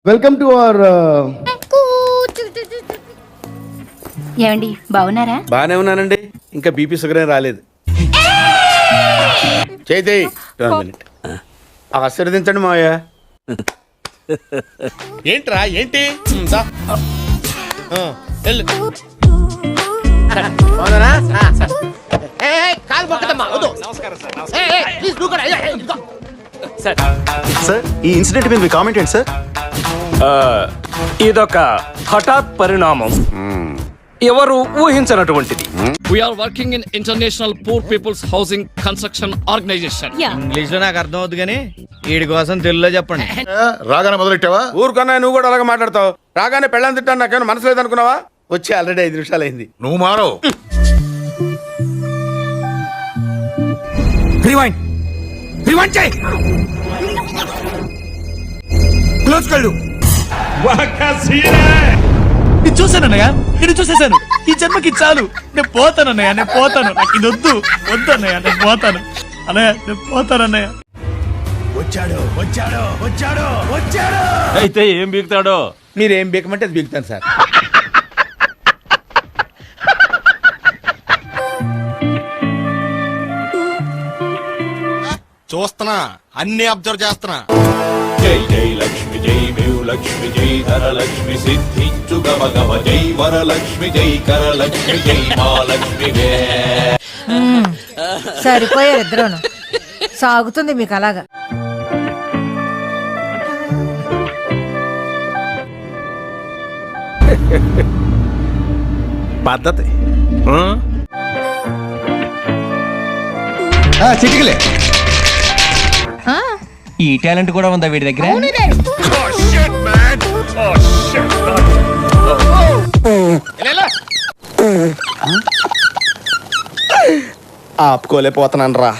Welcome to our ఏమండి బాగున్నారా? బానే ఉన్నానండి. ఇంకా బీపీ షుగర్ ఏం రాలేదు. చేతి ఆశీర్వదించండి మావయ్య. ఏంట్రా ఏంటి దా. వెళ్ళు. అవునా? సార్ ఈ ఇన్సిడెంట్ మీద మీ కామెంట్ ఏంటి సార్? ఇదొక హఠాత్ పరిణామం, ఎవరు ఊహించినటువంటిది. We are working in International Poor People's Housing Construction Organization. English లో నాకు అర్థం అవుతుంది కానీ వీడి కోసం తెలుగులో చెప్పండి. రాగానే మొదలెట్టావా? ఊరుకున్నా నువ్వు కూడా అలాగే మాట్లాడతావు. రాగానే పెళ్ళని తిట్టాను నాకేమైనా మనసు లేదనుకున్నావా? వచ్చి ఆల్రెడీ 5 నిమిషాలు అయింది. నువ్వు మారో. రివైండ్ రివైండ్ చేయి. క్లోజ్ కళ్ళు. ఇది చూసానన్నయ్య, ఇది చూసేసాను. ఈ జన్మకి చాలు, నేను పోతానన్నయ్య, నేను పోతాను. నాకు ఇది వద్దు వద్దన్నయ్య, నేను పోతాను అన్నయ్య, నేను పోతానన్నయ్య. వచ్చాడు వచ్చాడు వచ్చాడు వచ్చాడు. అయితే ఏం బీగుతాడో. మీరేం బీకమంటే అది బీకుతాను సార్. చూస్తున్నా, అన్ని అబ్జర్వ్ చేస్తున్నా. జై జై లక్ష్మి జై మేవు లక్ష్మి జై ధరలక్ష్మి సిద్ధించు గమ గమ జై వరలక్ష్మి జై కరలక్ష్మి జై మహాలక్ష్మి వే. సరిపోయారు ఇద్దరును. సాగుతుంది మీకు అలాగా. పద్ధతి చిటికలే. ఈ టాలెంట్ కూడా ఉందా వీడి దగ్గర? ఆపుకోలేకపోతున్నాను రా.